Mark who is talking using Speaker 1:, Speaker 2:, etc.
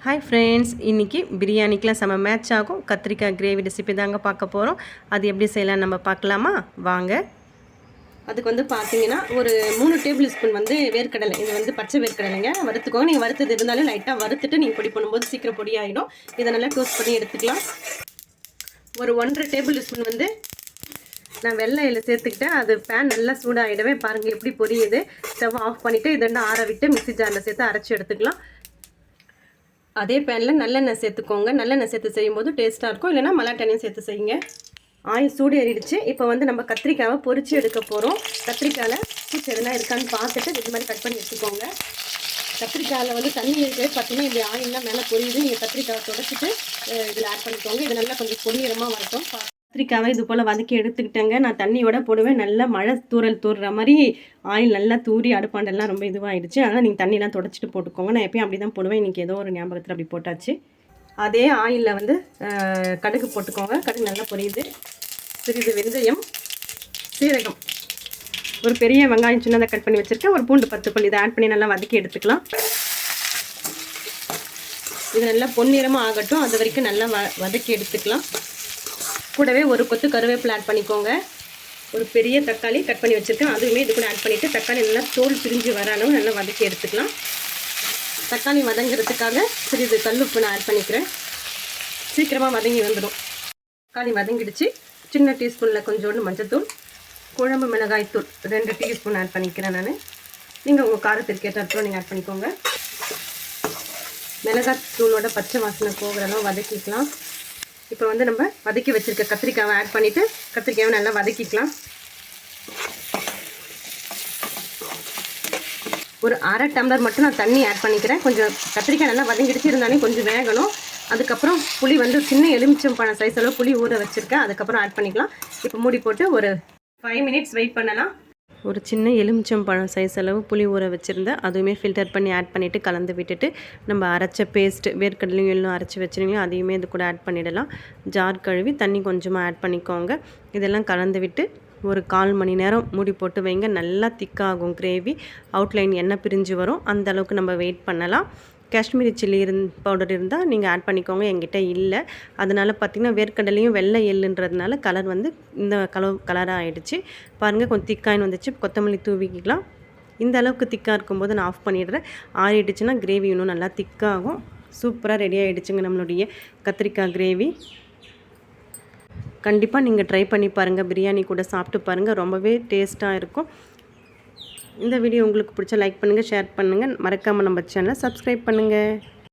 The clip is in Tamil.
Speaker 1: ஹாய் ஃப்ரெண்ட்ஸ், இன்றைக்கி பிரியாணிக்கெலாம் செம்ம மேட்ச் ஆகும் கத்திரிக்காய் கிரேவி ரெசிபி தாங்க பார்க்க போகிறோம். அது எப்படி செய்யலாம் நம்ம பார்க்கலாமா? வாங்க. அதுக்கு வந்து பார்த்தீங்கன்னா ஒரு 3 டேபிள் ஸ்பூன் வந்து வேர்க்கடலை, இது வந்து பச்சை வேர்க்கடலைங்க, வறுத்துக்கோங்க. நீங்கள் வறுத்தது இருந்தாலும் லைட்டாக வறுத்துட்டு நீங்கள் பொடி பண்ணும்போது சீக்கிரம் பொடி ஆகிடும். இதை நல்லா டோஸ்ட் பண்ணி எடுத்துக்கலாம். ஒரு 1.5 டேபிள் ஸ்பூன் வந்து நான் வெள்ளை எள்ளு சேர்த்துக்கிட்டேன். அது பேன் நல்லா சூடாகிடவே பாருங்கள் எப்படி பொரியுது. ஸ்டவ் ஆஃப் பண்ணிவிட்டு இதெல்லாம் ஆற விட்டு மிக்ஸி ஜாரில் சேர்த்து அரைச்சி எடுத்துக்கலாம். அதே பேனில் நல்லெண்ணெய் சேர்த்துக்கோங்க. நல்லெண்ணெய் சேர்த்து செய்யும்போது டேஸ்ட்டாக இருக்கும். இல்லைனா மல்லாட்டெண்ணையும் சேர்த்து செய்யுங்க. ஆயில் சூடு ஏறிடுச்சு. இப்போ வந்து நம்ம கத்திரிக்காவை பொரித்து எடுக்க போகிறோம். கத்திரிக்காயில் பூச்சி எதுனா இருக்கான்னு பார்த்துட்டு இது மாதிரி கட் பண்ணி எடுத்துக்கோங்க. கத்திரிக்காயில் வந்து தண்ணி இருக்கிறது பார்த்தீங்கன்னா இந்த ஆயிலெலாம் மேலே பொரியுது. நீங்கள் கத்திரிக்காவை தொடச்சிட்டு இதில் ஆட் பண்ணிக்கோங்க. இது நல்லா கொஞ்சம் பொன்னிறமாக வரட்டும். கத்திரிக்காவை இது போல் வதக்கி எடுத்துக்கிட்டேங்க. நான் தண்ணியோட போடுவேன். நல்லா மழை தூறுற மாதிரி ஆயில் நல்லா தூரி அடுப்பாண்டெல்லாம் ரொம்ப இதுவாகிடுச்சு. அதனால் நீங்கள் தண்ணியெலாம் தொடச்சிட்டு போட்டுக்கோங்க. நான் எப்பயும் அப்படி தான் போடுவேன். இன்றைக்கி ஏதோ ஒரு ஞாபகத்தில் அப்படி போட்டாச்சு. அதே ஆயிலில் வந்து கடுகு போட்டுக்கோங்க. கடுகு நல்லா பொரியுது. சிறிது வெந்தயம், சீரகம், ஒரு பெரிய வெங்காயம் சின்னதாக கட் பண்ணி வச்சுருக்கேன், ஒரு பூண்டு 10 பல், இதை ஆட் பண்ணி நல்லா வதக்கி எடுத்துக்கலாம். இது நல்லா பொன்னிறமாக ஆகட்டும். அது வரைக்கும் நல்லா வதக்கி எடுத்துக்கலாம். கூடவே ஒரு கொத்து கருவேப்பிலை ஆட் பண்ணிக்கோங்க. ஒரு பெரிய தக்காளி கட் பண்ணி வச்சுருக்கேன், அதுவுமே இது கூட ஆட் பண்ணிவிட்டு தக்காளி நல்லா தோல் பிரிஞ்சு வராலும் நல்லா வதக்கி எடுத்துக்கலாம். தக்காளி வதங்கிறதுக்காக சிறிது கல்லுப்பு நான் ஆட் பண்ணிக்கிறேன். சீக்கிரமாக வதங்கி வந்துடும். தக்காளி வதங்கிடுச்சு. சின்ன டீஸ்பூனில் கொஞ்சோண்டு மஞ்சத்தூள், குழம்பு மிளகாய் தூள் 2 டீஸ்பூன் ஆட் பண்ணிக்கிறேன் நான். நீங்கள் உங்கள் காரத்திற்கு ஏற்ற நீங்கள் ஆட் பண்ணிக்கோங்க. மிளகாய் தூளோட பச்சை வாசனை போகிறதெல்லாம் வதக்கிக்கலாம். இப்போ வந்து நம்ம வதக்கி வச்சுருக்க கத்திரிக்காவை ஆட் பண்ணிவிட்டு கத்திரிக்காவை நல்லா வதக்கிக்கலாம். ஒரு அரை டம்ளர் மட்டும் நான் தண்ணி ஆட் பண்ணிக்கிறேன். கொஞ்சம் கத்திரிக்காய் நல்லா வதங்கிடுச்சு, இருந்தாலும் கொஞ்சம் வேகணும். அதுக்கப்புறம் புளி வந்து சின்ன எலுமிச்சம்பழம் சைஸ் அளவு புளி ஊற வச்சுருக்கேன், அதுக்கப்புறம் ஆட் பண்ணிக்கலாம். இப்போ மூடி போட்டு ஒரு 5 மினிட்ஸ் வெயிட் பண்ணலாம். ஒரு சின்ன எலுமிச்சம்பழம் சைஸ் அளவு புளி ஊற வச்சுருந்தேன், அதுவுமே ஃபில்டர் பண்ணி ஆட் பண்ணிவிட்டு கலந்து விட்டுட்டு நம்ம அரைச்ச பேஸ்ட்டு வேர்க்கடலையும் எல்லாம் அரைச்சி வச்சுருங்களோ அதையுமே இது கூட ஆட் பண்ணிடலாம். ஜார் கழுவி தண்ணி கொஞ்சமாக ஆட் பண்ணிக்கோங்க. இதெல்லாம் கலந்து விட்டு ஒரு 1/4 மணி நேரம் மூடி போட்டு வைங்க. நல்லா திக்காகும் கிரேவி. அவுட்லைன் எண்ணெய் பிரிஞ்சு வரும். அந்த அளவுக்கு நம்ம வெயிட் பண்ணலாம். காஷ்மீரி சில்லி பவுடர் இருந்தால் நீங்கள் ஆட் பண்ணிக்கோங்க. என்கிட்ட இல்லை. அதனால் பார்த்திங்கன்னா வேர்க்கடலையும் வெள்ளை எள்ளுன்றதுனால கலர் வந்து இந்த கலராக ஆகிடுச்சு. பாருங்கள், கொஞ்சம் திக்காயின்னு வந்துச்சு. கொத்தமல்லி தூவிக்கலாம். இந்த அளவுக்கு திக்காக இருக்கும்போது நான் ஆஃப் பண்ணிடுறேன். ஆறிடுச்சுன்னா கிரேவி இன்னும் நல்லா திக்காகும். சூப்பராக ரெடி ஆகிடுச்சுங்க நம்மளுடைய கத்திரிக்காய் கிரேவி. கண்டிப்பாக நீங்கள் ட்ரை பண்ணி பாருங்கள். பிரியாணி கூட சாப்பிட்டு பாருங்கள். ரொம்பவே டேஸ்ட்டாக இருக்கும். இந்த வீடியோ உங்களுக்கு பிடிச்சா லைக் பண்ணுங்கள், ஷேர் பண்ணுங்கள். மறக்காமல் நம்ம சேனலை சப்ஸ்கிரைப் பண்ணுங்கள்.